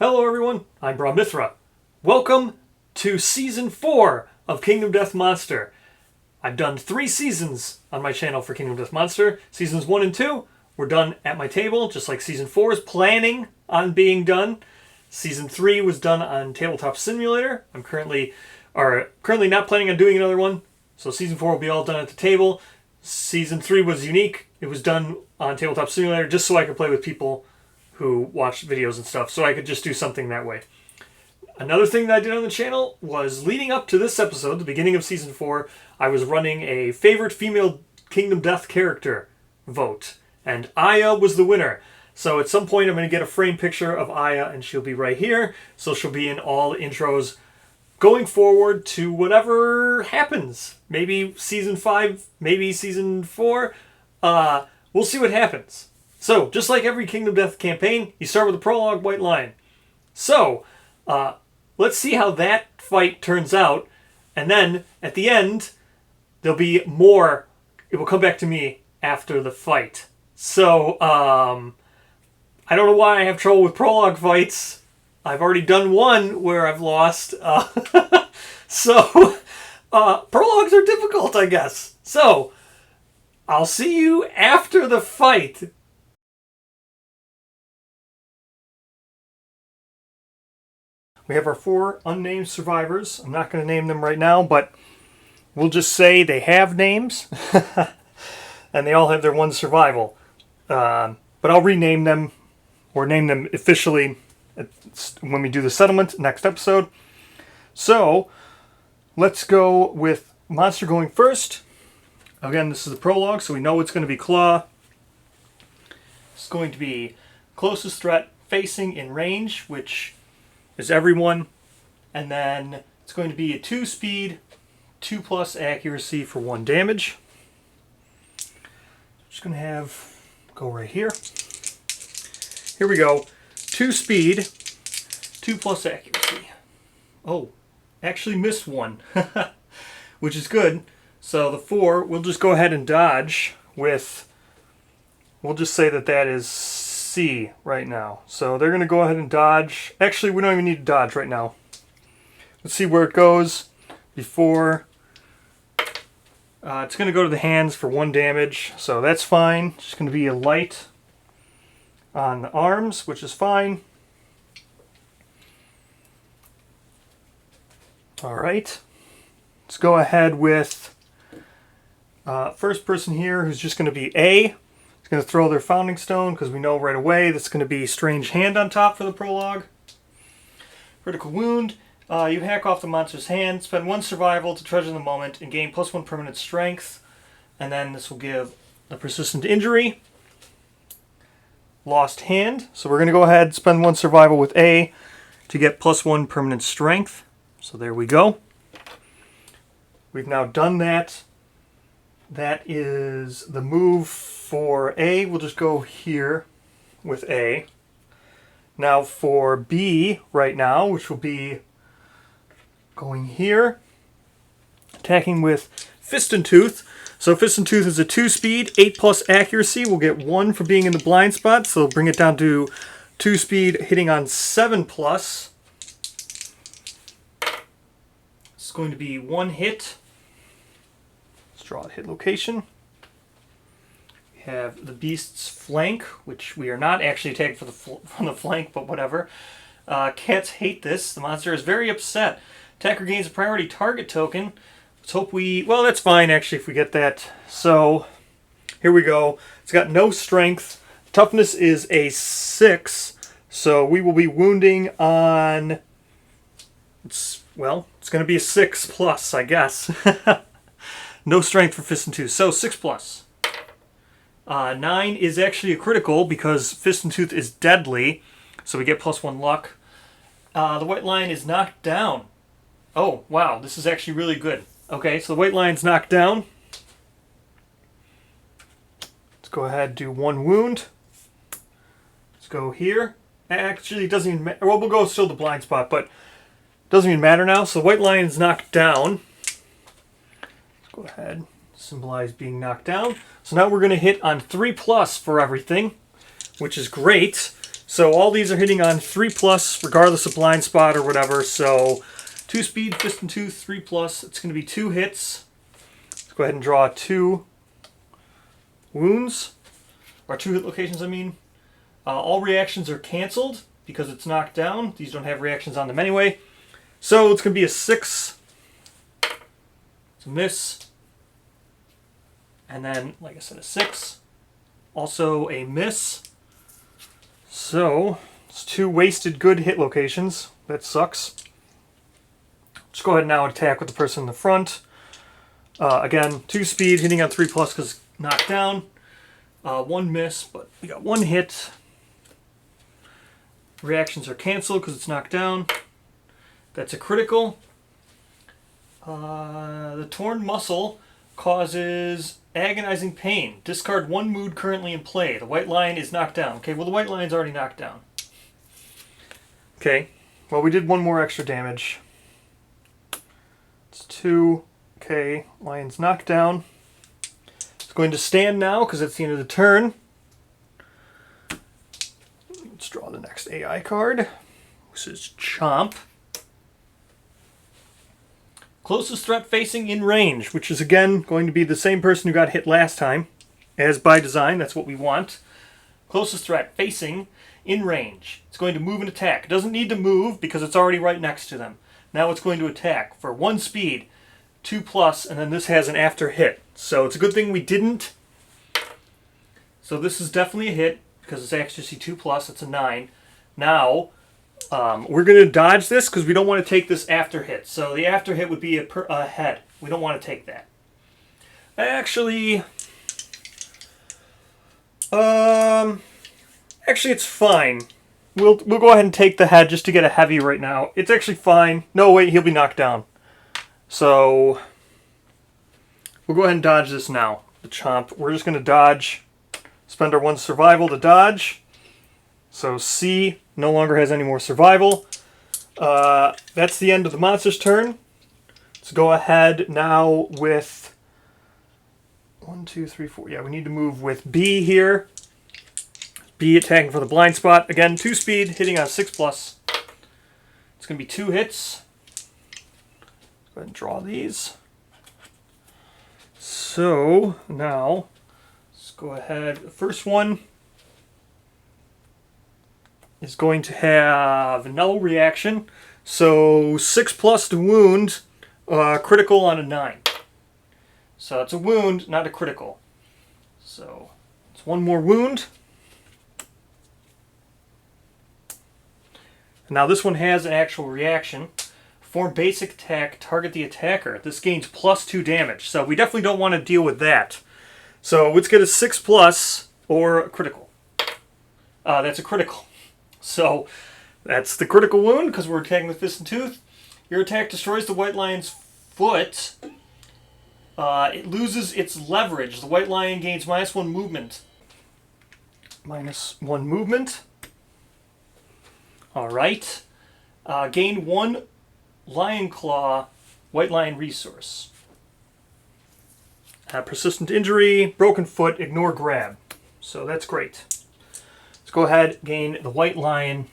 Hello everyone, I'm Mithra. Welcome to Season 4 of Kingdom Death Monster. I've done 3 seasons on my channel for Kingdom Death Monster. Seasons 1 and 2 were done at my table, just like Season 4 is planning on being done. Season 3 was done on Tabletop Simulator. I'm currently not planning on doing another one, so Season 4 will be all done at the table. Season 3 was unique. It was done on Tabletop Simulator just so I could play with people who watched videos and stuff, so I could just do something that way. Another thing that I did on the channel was leading up to this episode, the beginning of Season 4, I was running a favorite female Kingdom Death character vote, and Aya was the winner. So at some point I'm going to get a frame picture of Aya, and she'll be right here, so she'll be in all intros going forward to whatever happens. Maybe Season 5, maybe Season 4. We'll see what happens. So, just like every Kingdom Death campaign, you start with a prologue white line. So, let's see how that fight turns out, and then, at the end, there'll be more. It will come back to me after the fight. So, I don't know why I have trouble with prologue fights. I've already done one where I've lost. So, prologues are difficult, I guess. So, I'll see you after the fight. We have our 4 unnamed survivors. I'm not going to name them right now, but we'll just say they have names. And they all have their 1 survival. But I'll rename them, or name them officially when we do the settlement next episode. So, let's go with Monster going first. Again, this is the prologue, so we know it's going to be Claw. It's going to be closest threat facing in range, which is everyone, and then it's going to be a 2 speed, 2+ accuracy for 1 damage. Just going to go right here. Here we go. 2 speed, 2+ accuracy. Oh, actually missed 1, which is good. So the 4, we'll just go ahead and dodge with, we'll just say that is C right now. So they're going to go ahead and dodge. Actually, we don't even need to dodge right now. Let's see where it goes before. It's going to go to the hands for 1 damage, so that's fine. It's just going to be a light on the arms, which is fine. Alright. Let's go ahead with first person here, who's just going to be A. Going to throw their Founding Stone, because we know right away that's going to be Strange Hand on top for the prologue. Critical Wound. You hack off the monster's hand, spend 1 survival to treasure the moment, and gain +1 permanent strength. And then this will give a persistent injury. Lost Hand. So we're going to go ahead and spend 1 survival with A to get +1 permanent strength. So there we go. We've now done that. That is the move for A. We'll just go here with A. Now for B right now, which will be going here, attacking with Fist and Tooth. So Fist and Tooth is a 2 speed, 8+ accuracy. We'll get 1 for being in the blind spot, so it'll bring it down to 2 speed, hitting on 7+. It's going to be 1 hit. Draw a hit location. We have the beast's flank, which we are not actually attacking from the flank, but whatever. Cats hate this. The monster is very upset. Attacker gains a priority target token. Let's hope well, that's fine actually if we get that. So here we go. It's got no strength. Toughness is a 6, so we will be wounding on. It's going to be a 6+, I guess. No strength for Fist and Tooth, so 6+. 9 is actually a critical because Fist and Tooth is deadly, so we get +1 luck. The white lion is knocked down. Oh, wow, this is actually really good. Okay, so the white lion's knocked down. Let's go ahead and do 1 wound. Let's go here. Actually, it doesn't even matter. Well, we'll go still the blind spot, but it doesn't even matter now. So the white lion's knocked down. Go ahead, symbolize being knocked down. So now we're going to hit on 3+ for everything, which is great. So all these are hitting on 3+, regardless of blind spot or whatever. So 2 speed, fist and tooth, 3+. It's going to be 2 hits. Let's go ahead and draw 2 wounds, or 2 hit locations, I mean. All reactions are canceled because it's knocked down. These don't have reactions on them anyway. So it's going to be a 6. It's a miss. And then, like I said, a 6. Also a miss. So it's 2 wasted good hit locations. That sucks. Just go ahead and now attack with the person in the front. Again, 2 speed, hitting on 3+ because knocked down. 1 miss, but we got 1 hit. Reactions are canceled because it's knocked down. That's a critical. The torn muscle causes agonizing pain. Discard 1 mood currently in play. The white lion is knocked down. Okay, well the white lion's already knocked down. Okay, well we did 1 more extra damage. It's 2. Okay, lion's knocked down. It's going to stand now because it's the end of the turn. Let's draw the next AI card. This is Chomp. Closest threat facing in range, which is again going to be the same person who got hit last time. As by design, that's what we want. Closest threat facing in range. It's going to move and attack. It doesn't need to move because it's already right next to them. Now it's going to attack for 1 speed, 2+, and then this has an after hit. So it's a good thing we didn't. So this is definitely a hit because it's accuracy 2+, it's a 9. Now, we're going to dodge this because we don't want to take this after hit. So the after hit would be a head. We don't want to take that. Actually, it's fine. We'll go ahead and take the head just to get a heavy right now. It's actually fine. No, wait, he'll be knocked down. So we'll go ahead and dodge this now. The Chomp. We're just going to dodge. Spend our 1 survival to dodge. So C no longer has any more survival. That's the end of the monster's turn. Let's go ahead now with 1, 2, 3, 4. Yeah, we need to move with B here. B attacking for the blind spot. Again, 2 speed, hitting on 6+. It's going to be 2 hits. Let's go ahead and draw these. So now, let's go ahead. The first one is going to have no reaction. So 6+ to wound, critical on a 9. So it's a wound, not a critical. So it's 1 more wound. Now this one has an actual reaction. Form basic attack, target the attacker. This gains +2 damage. So we definitely don't want to deal with that. So let's get a 6+ or a critical. That's a critical. So that's the critical wound because we're attacking with fist and tooth. Your attack destroys the white lion's foot. It loses its leverage. The white lion gains -1 movement. -1 movement. All right. Gain 1 lion claw, white lion resource. Persistent injury, broken foot, ignore grab. So that's great. Let's go ahead, gain the white lion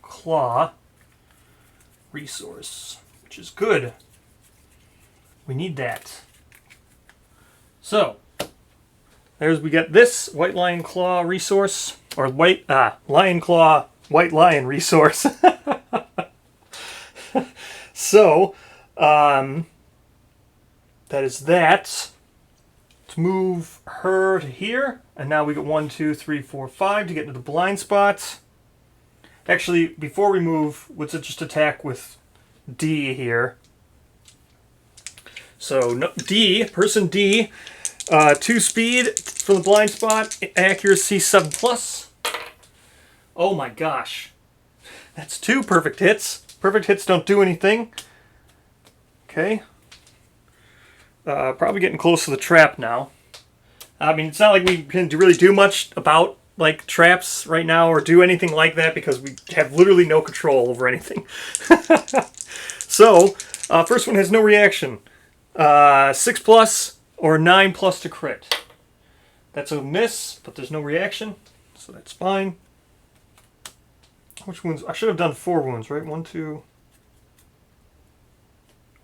claw resource, which is good. We need that. So, we get this white lion claw resource, or lion claw white lion resource. So, that is that. Let's move her to here, and now we get 1, 2, 3, 4, 5 to get into the blind spot. Actually, before we move, let's just attack with D here. So D, person D, 2 speed from the blind spot, accuracy 7+. Oh my gosh. That's 2 perfect hits. Perfect hits don't do anything. Okay. Probably getting close to the trap now. I mean, it's not like we can really do much about like traps right now or do anything like that because we have literally no control over anything. So, first one has no reaction. 6+ or 9+ to crit. That's a miss, but there's no reaction, so that's fine. Which wounds? I should have done 4 wounds, right? 1, 2.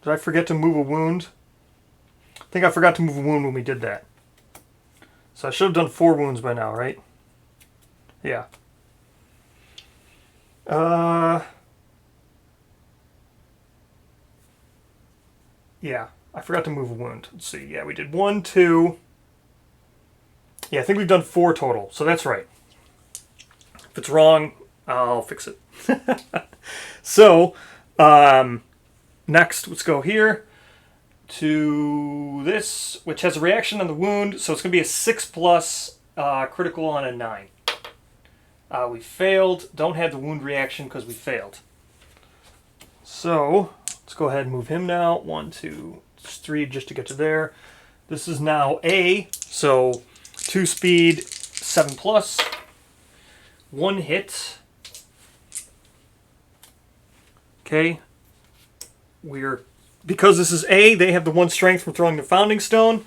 Did I forget to move a wound? I think I forgot to move a wound when we did that. So I should have done 4 wounds by now, right? Yeah. Yeah, I forgot to move a wound. Let's see. Yeah, we did 1, 2. Yeah, I think we've done 4 total, so that's right. If it's wrong, I'll fix it. So, next, let's go here to this, which has a reaction on the wound. So it's going to be a 6+ critical on a 9. We failed. Don't have the wound reaction because we failed. So let's go ahead and move him now. 1, 2, 3 just to get to there. This is now A. So 2 speed, 7+. 1 hit. Okay. Because this is A, they have the 1 strength from throwing the Founding Stone.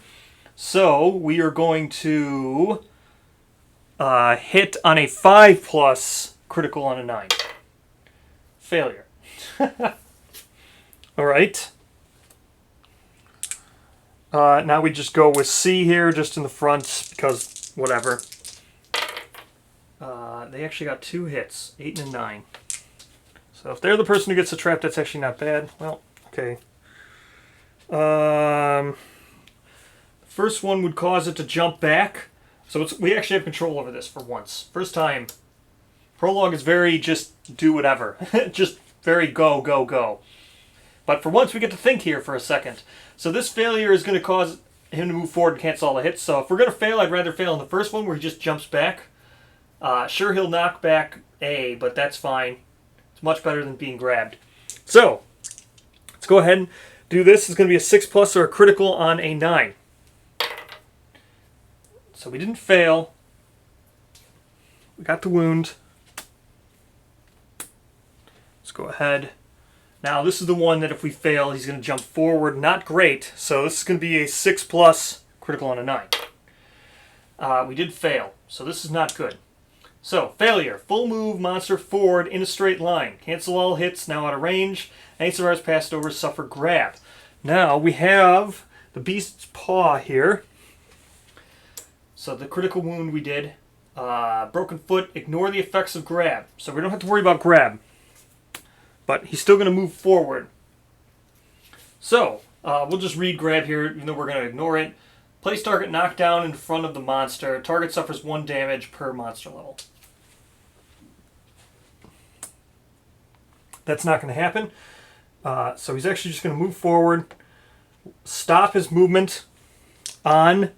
So we are going to hit on a 5+ critical on a 9. Failure. All right. Now we just go with C here, just in the front, because whatever. They actually got 2 hits, 8 and a 9. So if they're the person who gets the trap, that's actually not bad. Well, okay. First one would cause it to jump back. So we actually have control over this for once. First time. Prologue is very just do whatever. Just very go, go, go. But for once we get to think here for a second. So this failure is going to cause him to move forward and cancel all the hits. So if we're going to fail, I'd rather fail in the first one where he just jumps back. Sure, he'll knock back A, but that's fine. It's much better than being grabbed. So let's go ahead and do this. It's going to be a 6+ or a critical on a 9. So we didn't fail. We got the wound. Let's go ahead. Now this is the one that if we fail, he's going to jump forward. Not great. So this is going to be a 6+ critical on a 9. We did fail. So this is not good. So failure. Full move monster forward in a straight line. Cancel all hits. Now out of range. Any survivors passed over suffer grab. Now we have the beast's paw here. So the critical wound we did. Broken foot. Ignore the effects of grab. So we don't have to worry about grab. But he's still going to move forward. So we'll just read grab here, even though we're going to ignore it. Place target knockdown in front of the monster. Target suffers 1 damage per monster level. That's not going to happen. So he's actually just going to move forward. Stop his movement on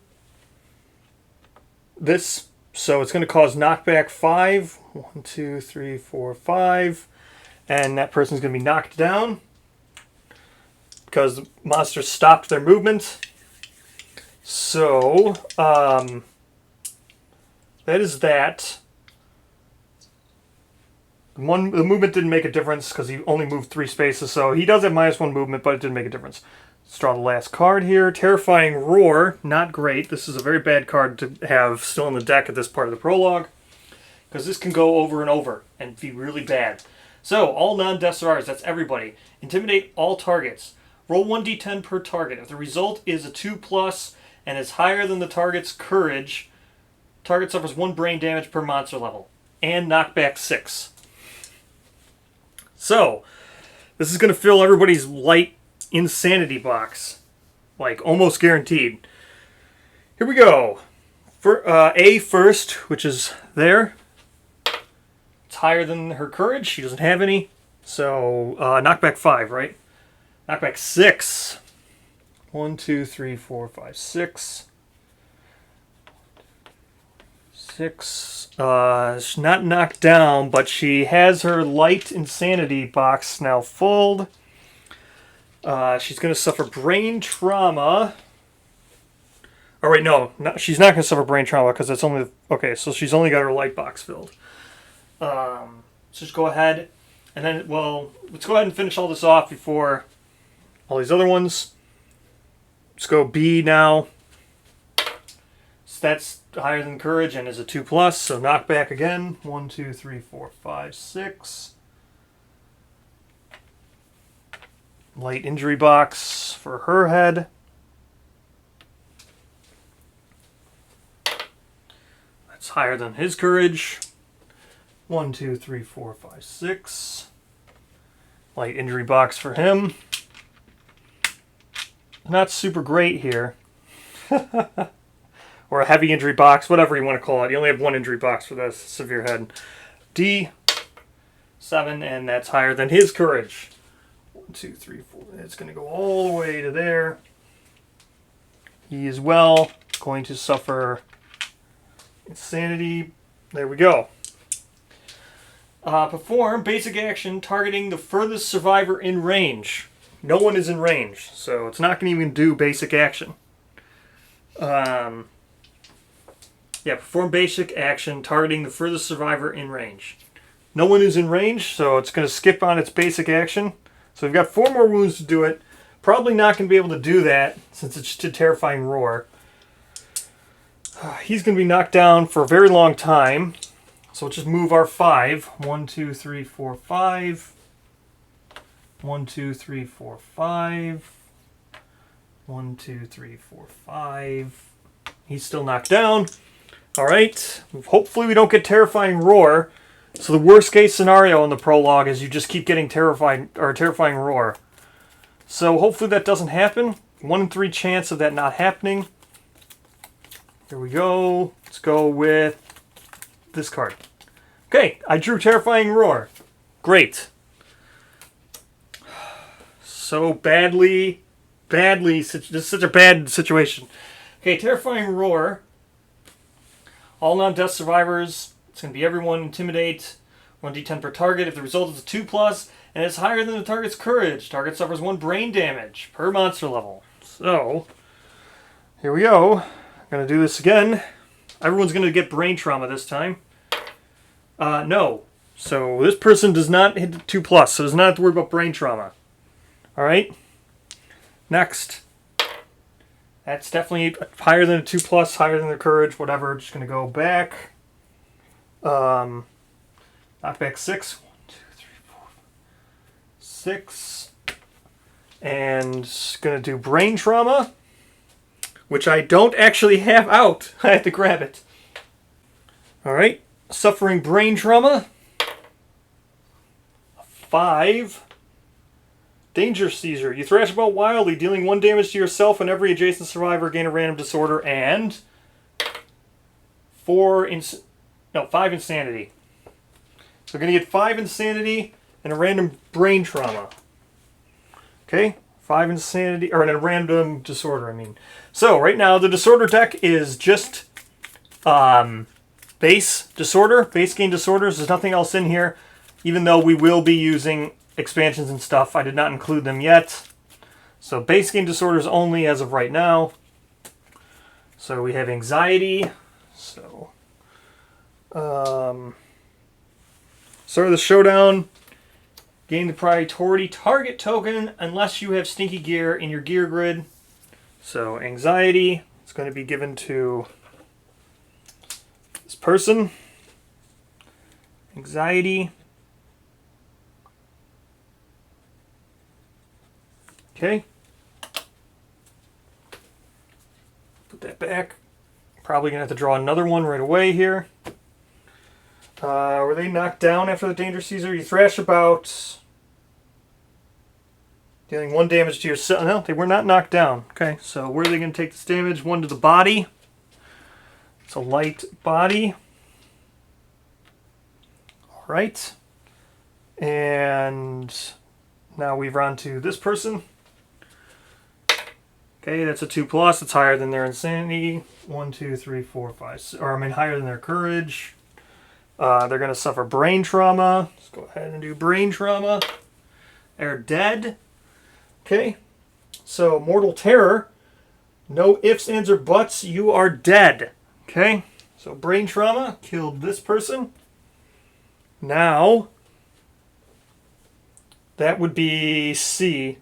this. So it's going to cause knockback 5. 1, 2, 3, 4, 5. And that person's going to be knocked down because the monster stopped their movement. So, that is that. The movement didn't make a difference because he only moved 3 spaces. So he does have -1 movement, but it didn't make a difference. Let's draw the last card here. Terrifying Roar. Not great. This is a very bad card to have still in the deck at this part of the prologue, because this can go over and over and be really bad. So, all non-death survivors, that's everybody. Intimidate all targets. Roll 1d10 per target. If the result is a 2+ and is higher than the target's courage, target suffers 1 brain damage per monster level. And knockback 6. So, this is going to fill everybody's light insanity box. Like, almost guaranteed. Here we go. For A first, which is there. It's higher than her courage. She doesn't have any. So, knockback 5, right? Knockback 6. 1, 2, 3, 4, 5, 6. 6. She's not knocked down, but she has her light insanity box now full. She's going to suffer brain trauma. Oh, wait, no. She's not going to suffer brain trauma because it's only... Okay, so she's only got her light box filled. So just go ahead. And then, well, let's go ahead and finish all this off before all these other ones. Let's go B now. So that's higher than courage and is a 2+, so knockback again. 1, 2, 3, 4, 5, 6. Light injury box for her head. That's higher than his courage. 1, 2, 3, 4, 5, 6. Light injury box for him. Not super great here. Or a heavy injury box, whatever you want to call it. You only have one injury box for this severe head. D7, and that's higher than his courage. 1, 2, 3, 4. It's going to go all the way to there. He is well going to suffer insanity. There we go. Perform basic action targeting the furthest survivor in range. No one is in range, so it's not going to even do basic action. Yeah, perform basic action targeting the furthest survivor in range. No one is in range, so it's going to skip on its basic action. So we've got 4 more wounds to do it. Probably not going to be able to do that since it's just a terrifying roar. He's going to be knocked down for a very long time. So we'll just move our 5. 1, 2, 3, 4, 5. 1, 2, 3, 4, 5. 1, 2, 3, 4, 5. He's still knocked down. All right. Hopefully we don't get terrifying roar. So the worst case scenario in the prologue is you just keep getting terrifying roar. So hopefully that doesn't happen. 1 in 3 chance of that not happening. Here we go. Let's go with this card. Okay, I drew terrifying roar. Great. So badly. This is such a bad situation. Okay, terrifying roar. All non-death survivors. It's going to be everyone intimidate. 1d10 per target. If the result is a 2+, and it's higher than the target's courage, target suffers 1 brain damage per monster level. So, here we go. I'm going to do this again. Everyone's going to get brain trauma this time. No. So this person does not hit the 2+, so does not have to worry about brain trauma. Alright. Next. That's definitely higher than a 2+, higher than their courage, whatever. Just going to go back. Knockback 6. 1, 2, 3, 4, 6. And going to do brain trauma, which I don't actually have out. I have to grab it. Alright. Suffering brain trauma. 5. Danger seizure. You thrash about wildly, dealing 1 damage to yourself and every adjacent survivor. Gain a random disorder and 5 insanity. So we're going to get 5 insanity and a random brain trauma. Okay, 5 insanity, or a random disorder, I mean. So right now the disorder deck is just base gain disorders. There's nothing else in here, even though we will be using expansions and stuff. I did not include them yet. So base gain disorders only as of right now. So we have anxiety. So start of the showdown. Gain the priority target token unless you have stinky gear in your gear grid. So anxiety is going to be given to this person. Anxiety. Okay. Put that back. Probably going to have to draw another one right away here. Were they knocked down after the danger seizure? You thrash about, dealing 1 damage to yourself. No, they were not knocked down. Okay, so where are they going to take this damage? 1 to the body. It's a light body. All right. And now we've run to this person. Okay, that's a 2+. It's higher than their insanity. 1, 2, 3, 4, 5, 6, or I mean higher than their courage. They're going to suffer brain trauma. Let's go ahead and do brain trauma. They're dead. Okay, so mortal terror. No ifs, ands, or buts. You are dead. Okay, so brain trauma killed this person. Now, that would be C.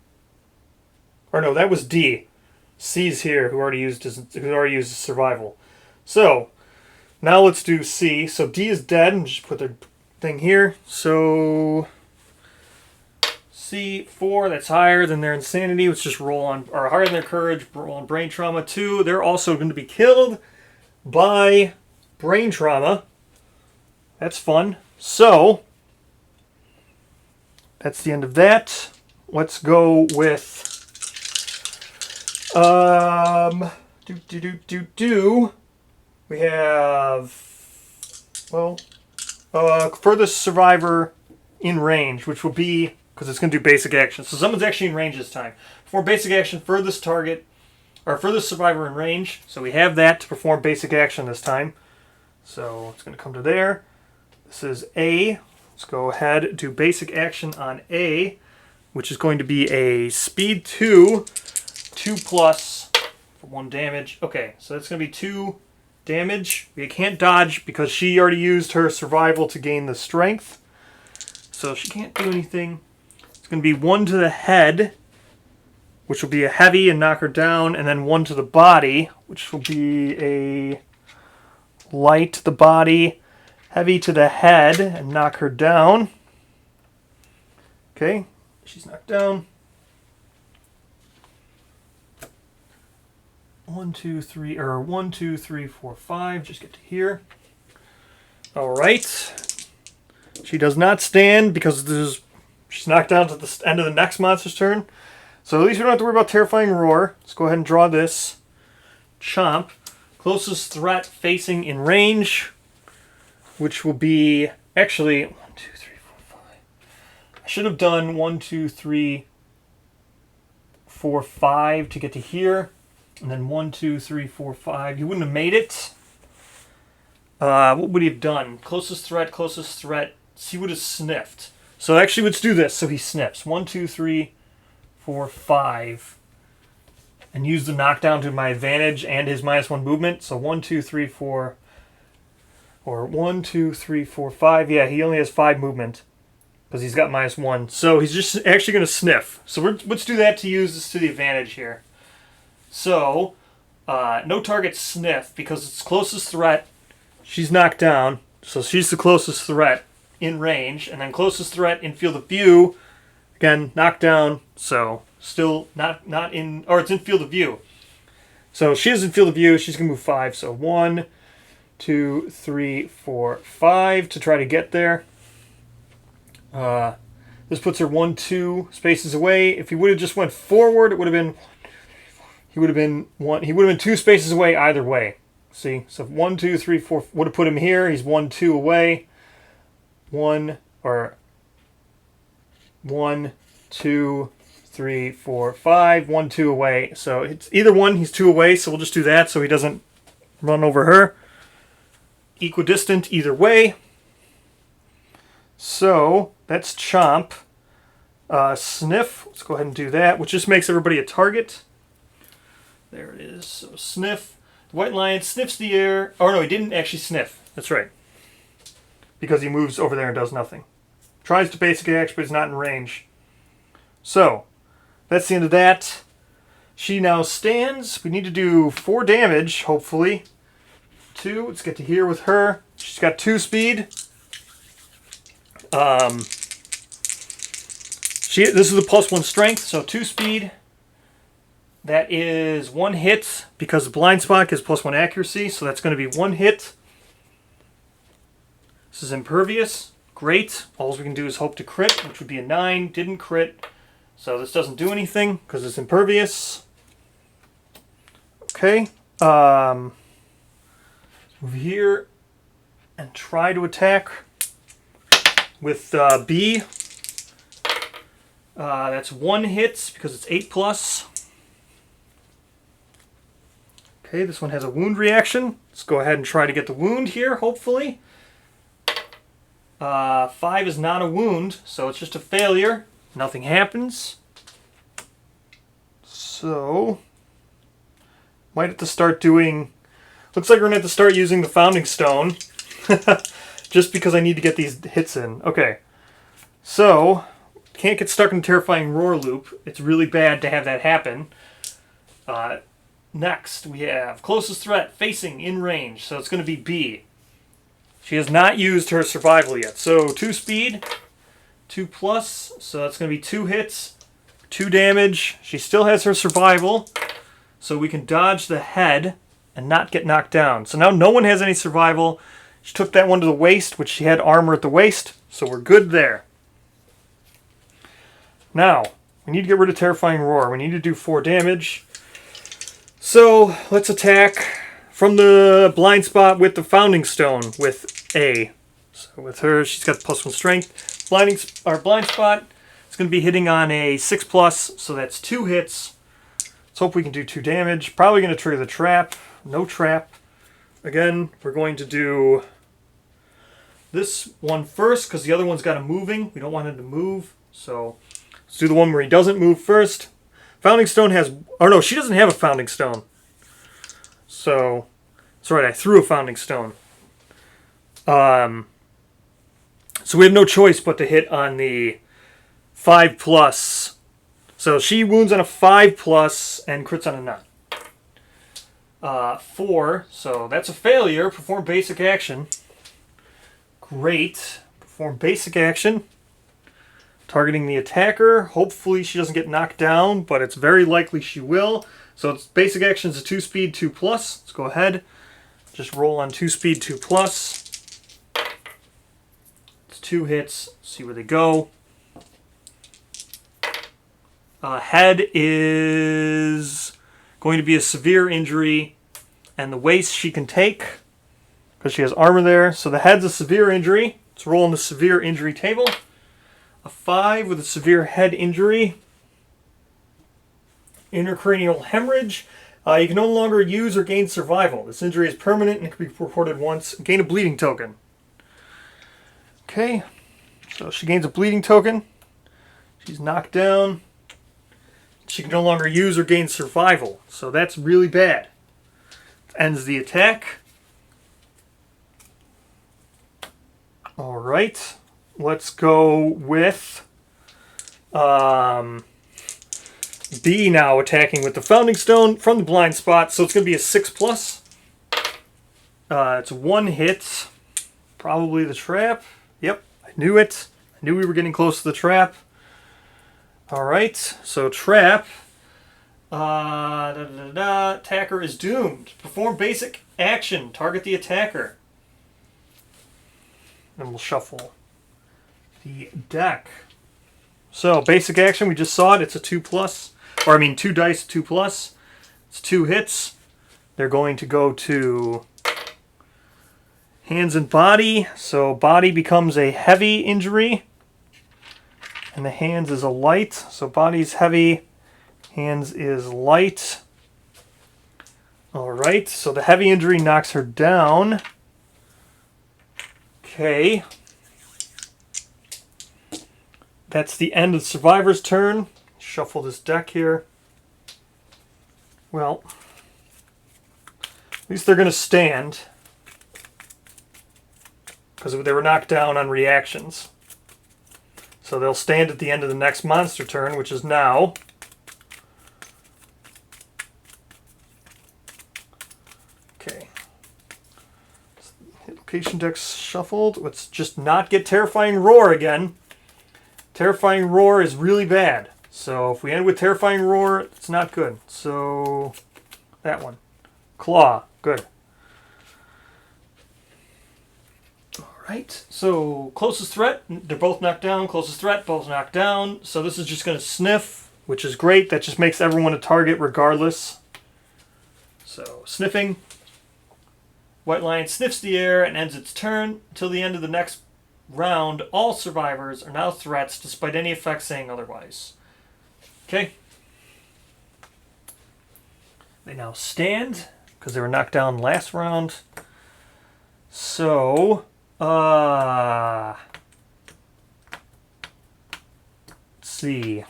Or no, that was D. C's here, who already used survival. So Now let's do C. So D is dead, and just put their thing here. So C4, that's higher than their insanity. Let's just roll on, or higher than their courage, roll on brain trauma. 2, they're also going to be killed by brain trauma. That's fun. So that's the end of that. Let's go with we have, well, furthest survivor in range, which will be, because it's going to do basic action. So someone's actually in range this time. For basic action, furthest target, or furthest survivor in range. So we have that to perform basic action this time. So it's going to come to there. This is A. Let's go ahead, do basic action on A, which is going to be a speed 2, 2+ for 1 damage. Okay, so that's going to be 2 damage. We can't dodge because she already used her survival to gain the strength. So she can't do anything. It's going to be 1 to the head, which will be a heavy and knock her down, and then 1 to the body, which will be a light to the body, heavy to the head, and knock her down. Okay, she's knocked down. 1, 2, 3, or 1, 2, 3, 4, 5. Just get to here. All right. She does not stand because she's knocked down to the end of the next monster's turn. So at least we don't have to worry about Terrifying Roar. Let's go ahead and draw this. Chomp. Closest threat facing in range, which will be actually 1, 2, 3, 4, 5. I should have done 1, 2, 3, 4, 5 to get to here. And then 1, 2, 3, 4, 5. You wouldn't have made it. What would he have done? Closest threat. He would have sniffed. So actually, let's do this. So he sniffs. 1, 2, 3, 4, 5. And use the knockdown to my advantage and his -1 movement. So 1, 2, 3, 4. Or 1, 2, 3, 4, 5. Yeah, he only has 5 movement because he's got -1. So he's just actually going to sniff. So let's do that to use this to the advantage here. So, no target sniff because it's closest threat. She's knocked down, so she's the closest threat in range. And then closest threat in field of view, again, knocked down, so still not in, or it's in field of view. So she is in field of view, she's going to move 5. So 1, 2, 3, 4, 5 to try to get there. This puts her 1, 2 spaces away. If he would have just went forward, it would have been... He would have been 2 spaces away either way. See? So 1, 2, 3, 4 would have put him here. He's 1, 2 away. 1, 2, 3, 4, 5. 1, 2 away. So it's either one, he's 2 away, so we'll just do that so he doesn't run over her. Equidistant either way. So that's Chomp. Sniff. Let's go ahead and do that, which just makes everybody a target. There it is. So sniff. The white lion sniffs the air. Oh, no, he didn't actually sniff. That's right. Because he moves over there and does nothing. Tries to basic action, but he's not in range. So, that's the end of that. She now stands. We need to do 4 damage, hopefully. 2. Let's get to here with her. She's got 2 speed. This is the +1 strength, so 2 speed. That is 1 hit because the blind spot is +1 accuracy, so that's going to be 1 hit. This is impervious. Great. All we can do is hope to crit, which would be a 9. Didn't crit, so this doesn't do anything because it's impervious. Okay. Move here and try to attack with B. That's 1 hit because it's 8+. Okay, this one has a wound reaction. Let's go ahead and try to get the wound here, hopefully. 5 is not a wound, so it's just a failure. Nothing happens. So, might have to start doing... Looks like we're going to have to start using the Founding Stone. Just because I need to get these hits in. Okay. So, can't get stuck in a Terrifying Roar loop. It's really bad to have that happen. Next, we have closest threat facing in range. So it's going to be B. She has not used her survival yet. So 2 speed, 2+, so that's going to be 2 hits, 2 damage. She still has her survival, so we can dodge the head and not get knocked down. So now no one has any survival. She took that one to the waist, which she had armor at the waist, so we're good there. Now, we need to get rid of Terrifying Roar. We need to do 4 damage. So let's attack from the blind spot with the Founding Stone with A. So with her, she's got +1 strength. Blind spot, it's going to be hitting on a 6+, so that's 2 hits. Let's hope we can do 2 damage. Probably going to trigger the trap. No trap. Again, we're going to do this one first because the other one's got him moving. We don't want him to move, so let's do the one where he doesn't move first. Founding Stone has... Oh no, she doesn't have a Founding Stone. So, that's right, I threw a Founding Stone. So we have no choice but to hit on the 5+. So she wounds on a 5+ and crits on a 9. 4, so that's a failure. Perform basic action. Great. Perform basic action. Targeting the attacker. Hopefully she doesn't get knocked down, but it's very likely she will. So it's basic action is a 2 speed, 2+. Let's go ahead. Just roll on 2 speed, 2+. It's 2 hits. See where they go. Head is going to be a severe injury, and the waist she can take because she has armor there. So the head's a severe injury. Let's roll on the severe injury table. A 5 with a severe head injury. Intracranial hemorrhage. You can no longer use or gain survival. This injury is permanent and it can be reported once. Gain a bleeding token. Okay, so she gains a bleeding token. She's knocked down. She can no longer use or gain survival. So that's really bad. Ends the attack. Alright. Let's go with B now attacking with the Founding Stone from the blind spot. So it's going to be a 6+. It's 1 hit. Probably the trap. Yep, I knew it. I knew we were getting close to the trap. Alright, so trap. Attacker is doomed. Perform basic action. Target the attacker. And we'll shuffle the deck. So basic action, we just saw it. It's a 2+. Or I mean 2 dice, 2+. It's 2 hits. They're going to go to hands and body. So body becomes a heavy injury. And the hands is a light. So body's heavy. Hands is light. Alright, so the heavy injury knocks her down. Okay. That's the end of the survivor's turn. Shuffle this deck here. Well, at least they're going to stand. Because they were knocked down on reactions. So they'll stand at the end of the next monster turn, which is now. Okay. Location decks shuffled. Let's just not get Terrifying Roar again. Terrifying Roar is really bad. So if we end with Terrifying Roar, it's not good. So that one. Claw. Good. Alright. So closest threat. They're both knocked down. Closest threat. Both knocked down. So this is just going to sniff, which is great. That just makes everyone a target regardless. So sniffing. White Lion sniffs the air and ends its turn. Until the end of the next round, all survivors are now threats despite any effect saying otherwise. Okay. They now stand because they were knocked down last round. So, let's see.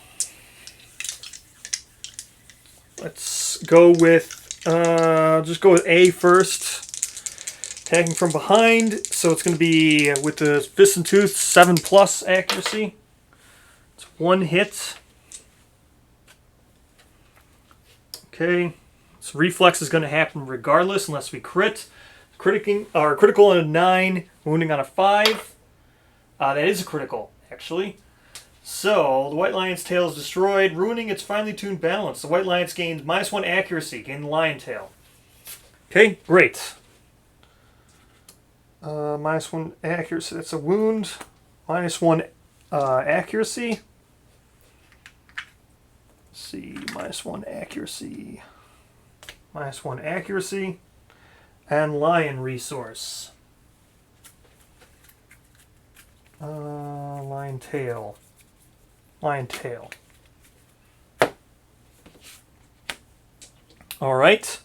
Let's go with, just go with A first. Attacking from behind, so it's going to be with the Fist and Tooth, 7+ accuracy. It's 1 hit. Okay, so reflex is going to happen regardless unless we crit. critical on a 9, wounding on a 5. That is a critical, actually. So, the White Lion's tail is destroyed, ruining its finely tuned balance. The White Lion's gained -1 accuracy, gain the lion tail. Okay, great. -1 accuracy, that's a wound. -1 accuracy. Let's see, -1 accuracy. -1 accuracy. And lion resource. Lion tail. Lion tail. Alright.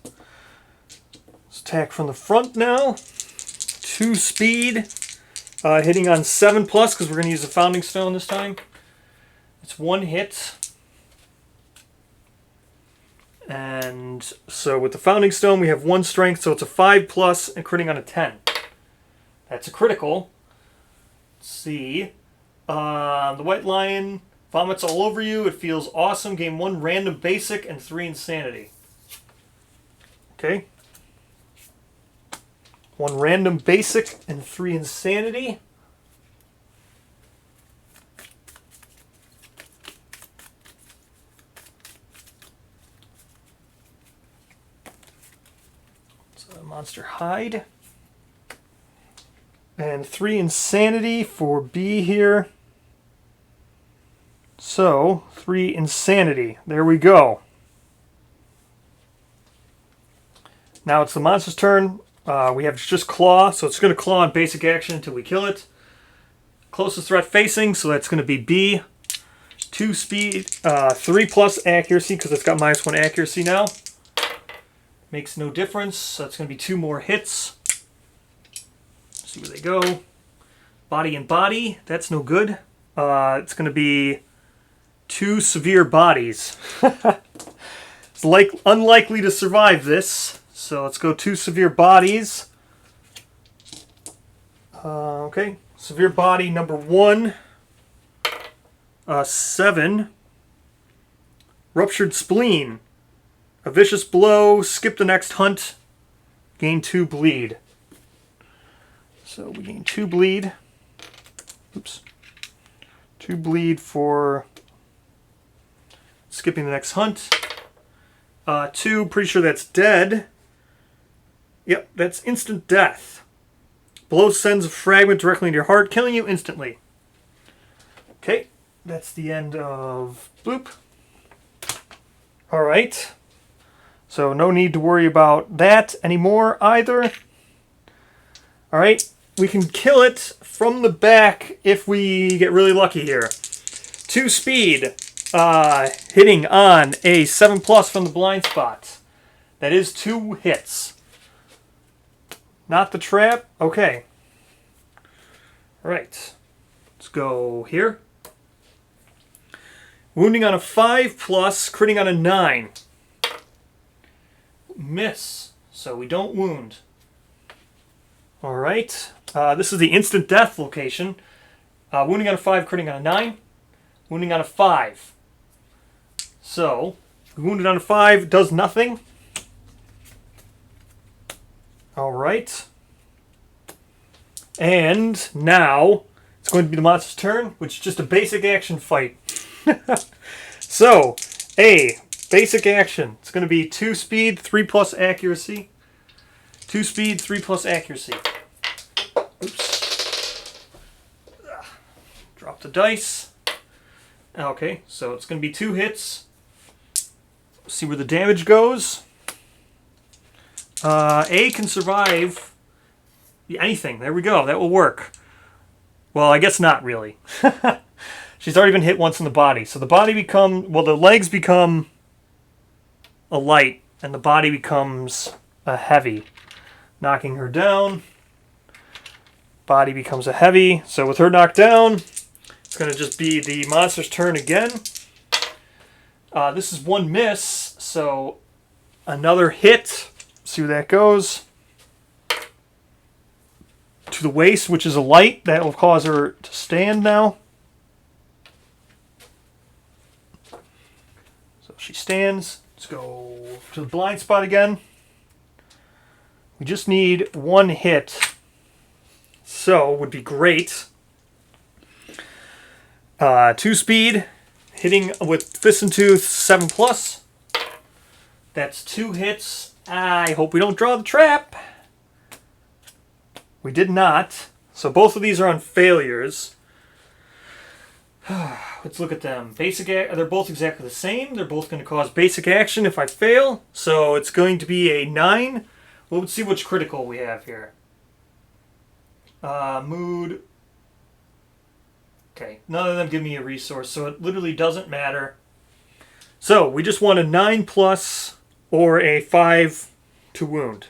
Let's attack from the front now. 2 speed. Hitting on 7+, because we're going to use the Founding Stone this time. It's 1 hit. And so with the Founding Stone, we have 1 strength, so it's a 5+ and critting on a 10. That's a critical. Let's see. The White Lion vomits all over you. It feels awesome. Gain 1 random basic and 3 insanity. Okay. 1 random basic and 3 insanity. So monster hide. And 3 insanity for B here. So, 3 insanity. There we go. Now it's the monster's turn. We have just claw, so it's going to claw on basic action until we kill it. Closest threat facing, so that's going to be B. 2 speed, 3+ accuracy, because it's got -1 accuracy now. Makes no difference, so it's going to be 2 more hits. See where they go. Body and body, that's no good. It's going to be 2 severe bodies. It's unlikely to survive this. So let's go 2 severe bodies. Okay, severe body number 1. 7. Ruptured spleen. A vicious blow, skip the next hunt, gain 2 bleed. So we gain 2 bleed. Oops. 2 bleed for skipping the next hunt. 2, pretty sure that's dead. Yep, that's instant death. Blow sends a fragment directly into your heart, killing you instantly. Okay, that's the end of Bloop. Alright. So no need to worry about that anymore either. Alright, we can kill it from the back if we get really lucky here. 2 speed, hitting on a 7+ from the blind spot. That is 2 hits. Not the trap? Okay. Alright. Let's go here. Wounding on a 5+, critting on a 9. Miss. So we don't wound. Alright. This is the instant death location. Wounding on a 5, critting on a 9. Wounding on a 5. So, wounded on a 5 does nothing. Alright. And now it's going to be the monster's turn, which is just a basic action fight. So, A, basic action. It's going to be 2 speed, 3+ accuracy. 2 speed, 3+ accuracy. Oops. Drop the dice. Okay, so it's going to be 2 hits. See where the damage goes. A can survive anything. There we go. That will work. Well, I guess not really. She's already been hit once in the body. So the body the legs become a light, and the body becomes a heavy. Knocking her down. Body becomes a heavy. So with her knocked down, it's going to just be the monster's turn again. This is 1 miss, so another hit. See where that goes. To the waist, which is a light. That will cause her to stand now. So she stands. Let's go to the blind spot again. We just need one hit. So, would be great. 2 speed, hitting with Fist and Tooth, 7+. That's 2 hits. I hope we don't draw the trap. We did not. So both of these are on failures. Let's look at them. They're both exactly the same. They're both going to cause basic action if I fail. So it's going to be a 9. Well, let's see which critical we have here. Mood. Okay, none of them give me a resource, so it literally doesn't matter. So we just want a 9+ or a 5 to wound.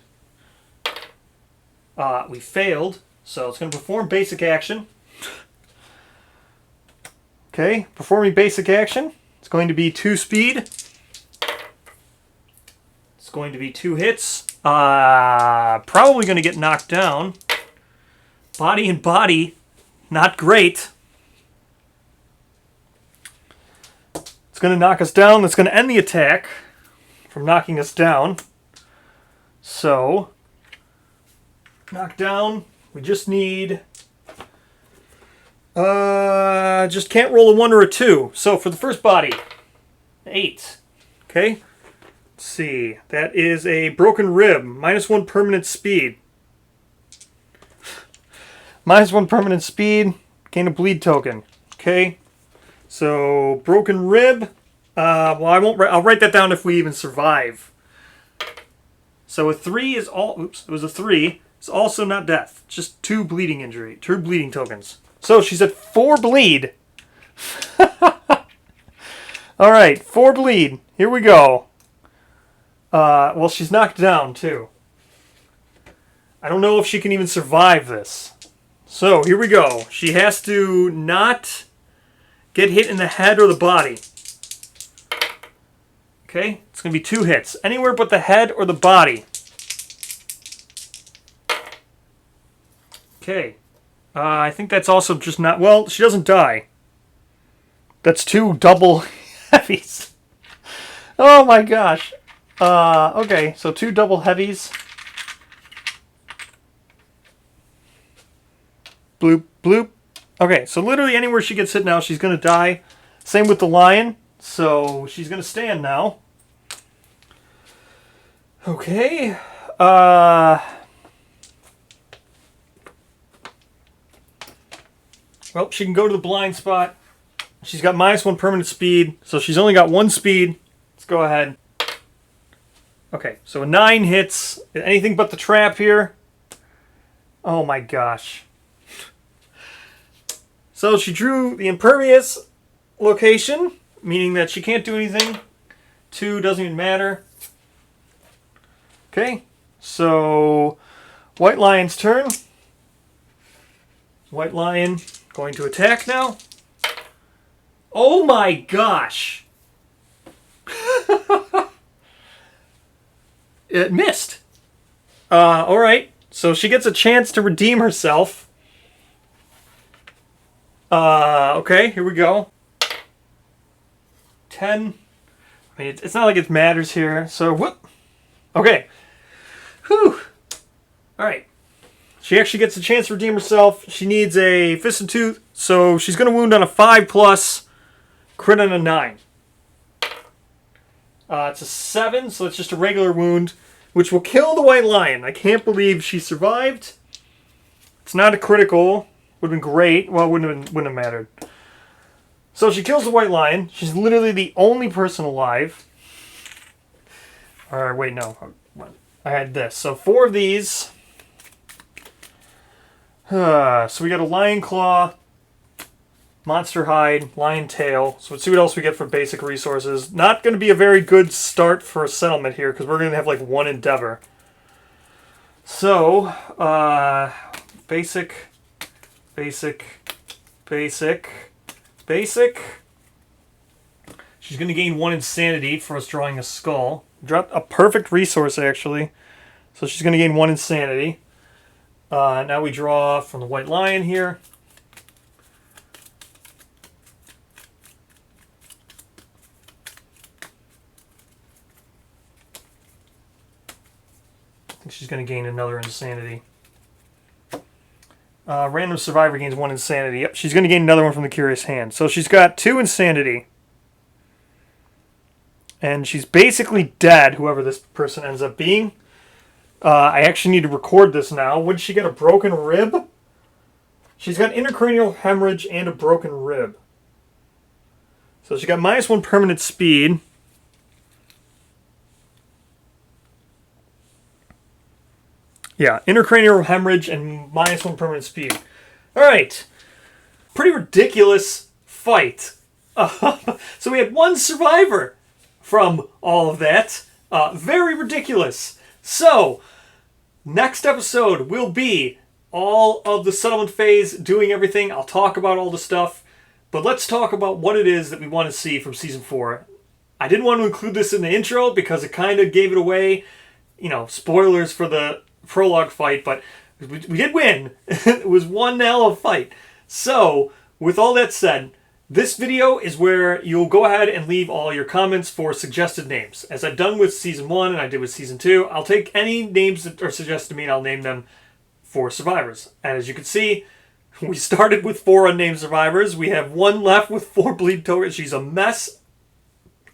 We failed, so it's going to perform basic action. Okay, performing basic action. It's going to be 2 speed. It's going to be 2 hits. Probably going to get knocked down. Body and body, not great. It's going to knock us down. That's going to end the attack from knocking us down. So, knock down. We just need... just can't roll a 1 or a 2. So, for the first body, 8. Okay. Let's see. That is a broken rib. -1 permanent speed. -1 permanent speed. Gain a bleed token. Okay. So, broken rib. Well, I'll write that down if we even survive. So a 3 is all... Oops, it was a 3. It's also not death. Just 2 bleeding injury. 2 bleeding tokens. So she's at 4 bleed. Alright, 4 bleed. Here we go. Well, she's knocked down, too. I don't know if she can even survive this. So, here we go. She has to not get hit in the head or the body. Okay, it's going to be 2 hits. Anywhere but the head or the body. Okay. I think that's also just not... Well, she doesn't die. That's 2 double heavies. Oh my gosh. Okay, so 2 double heavies. Bloop, bloop. Okay, so literally anywhere she gets hit now, she's going to die. Same with the lion. So she's going to stand now. Okay. Well, she can go to the blind spot. She's got -1 permanent speed, so she's only got 1 speed. Let's go ahead. Okay, so a 9 hits. Anything but the trap here. Oh my gosh. So she drew the impervious location, meaning that she can't do anything. 2 doesn't even matter. Okay, so White Lion's turn. White Lion going to attack now. Oh my gosh! It missed. Alright, so she gets a chance to redeem herself. Okay, here we go. 10. I mean, it's not like it matters here, so whoop. Okay. Whew. Alright. She actually gets a chance to redeem herself. She needs a Fist and Tooth, so she's going to wound on a 5+, crit on a 9. It's a 7, so it's just a regular wound, which will kill the White Lion. I can't believe she survived. It's not a critical. Would have been great. Well, it wouldn't have mattered. So she kills the White Lion. She's literally the only person alive. Or wait, no. I had this. So 4 of these. So we got a Lion Claw, Monster Hide, Lion Tail. So let's see what else we get for basic resources. Not going to be a very good start for a settlement here because we're going to have like 1 endeavor. So, basic. She's going to gain 1 insanity for us drawing a skull. Dropped a perfect resource, actually. So she's going to gain 1 insanity. Now we draw from the White Lion here. think she's going to gain another insanity. Random survivor gains 1 insanity. Yep, she's going to gain another one from the Curious Hand. So she's got 2 insanity. And she's basically dead, whoever this person ends up being. I actually need to record this now. Would she get a broken rib? She's got intracranial hemorrhage and a broken rib. So she got -1 permanent speed. Yeah, intracranial hemorrhage and -1 permanent speed. Alright. Pretty ridiculous fight. So we had 1 survivor from all of that. Very ridiculous. So, next episode will be all of the settlement phase, doing everything. I'll talk about all the stuff. But let's talk about what it is that we want to see from Season 4. I didn't want to include this in the intro because it kind of gave it away. You know, spoilers for the prologue fight, but we did win. It was one hell of a fight. So, with all that said, this video is where you'll go ahead and leave all your comments for suggested names. As I've done with Season 1 and I did with Season 2, I'll take any names that are suggested to me and I'll name them for survivors. And as you can see, we started with 4 unnamed survivors. We have 1 left with 4 bleed tokens. She's a mess.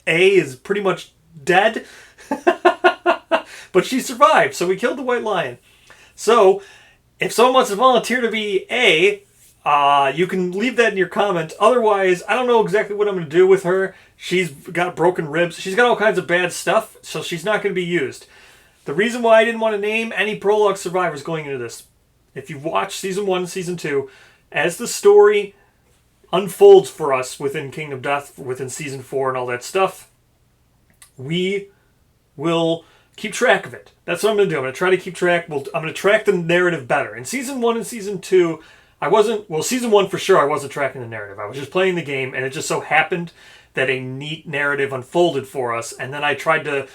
A is pretty much dead. But she survived, so we killed the White Lion. So, if someone wants to volunteer to be A, you can leave that in your comment. Otherwise, I don't know exactly what I'm going to do with her. She's got broken ribs. She's got all kinds of bad stuff, so she's not going to be used. The reason why I didn't want to name any prologue survivors going into this, if you've watched Season 1 and Season 2, as the story unfolds for us within Kingdom Death, within Season 4 and all that stuff, we will keep track of it. That's what I'm going to do. I'm going to try to keep track. I'm going to track the narrative better. In Season 1 and Season 2, Season 1 for sure, I wasn't tracking the narrative. I was just playing the game, and it just so happened that a neat narrative unfolded for us, and then I tried to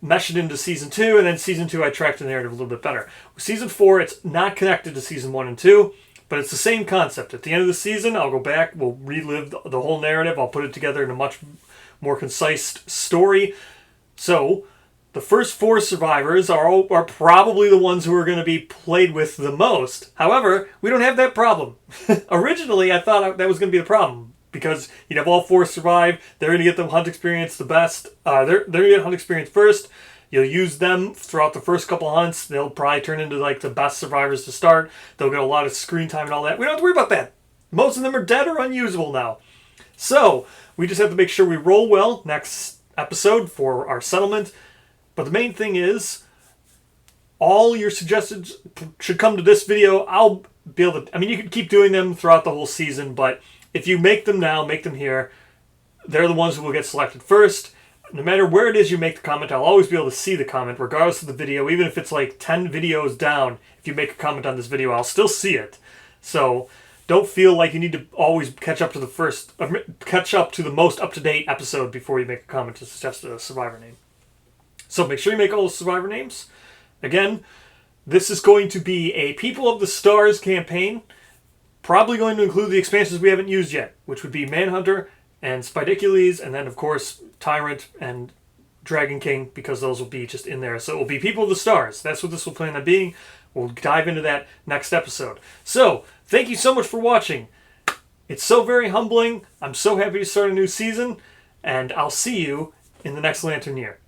mesh it into Season 2, and then Season 2 I tracked the narrative a little bit better. With Season 4, it's not connected to Season 1 and 2, but it's the same concept. At the end of the season, I'll go back, we'll relive the whole narrative, I'll put it together in a much more concise story. So, the first 4 survivors are probably the ones who are going to be played with the most. However, we don't have that problem. Originally, I thought that was going to be the problem, because you'd have all 4 survive, they're going to get the hunt experience the best, they're going to get hunt experience first, you'll use them throughout the first couple of hunts, they'll probably turn into like the best survivors to start, they'll get a lot of screen time and all that. We don't have to worry about that. Most of them are dead or unusable now. So, we just have to make sure we roll well next episode for our settlement. But the main thing is, all your suggestions should come to this video. I'll be able to, you can keep doing them throughout the whole season, but if you make them now, make them here, they're the ones who will get selected first. No matter where it is you make the comment, I'll always be able to see the comment, regardless of the video. Even if it's like 10 videos down, if you make a comment on this video, I'll still see it. So, don't feel like you need to always catch up to the most up-to-date episode before you make a comment to suggest a survivor name. So make sure you make all the survivor names. Again, this is going to be a People of the Stars campaign. Probably going to include the expansions we haven't used yet, which would be Manhunter and Spidicules, and then, of course, Tyrant and Dragon King, because those will be just in there. So it will be People of the Stars. That's what this will plan on being. We'll dive into that next episode. So, thank you so much for watching. It's so very humbling. I'm so happy to start a new season, and I'll see you in the next Lantern Year.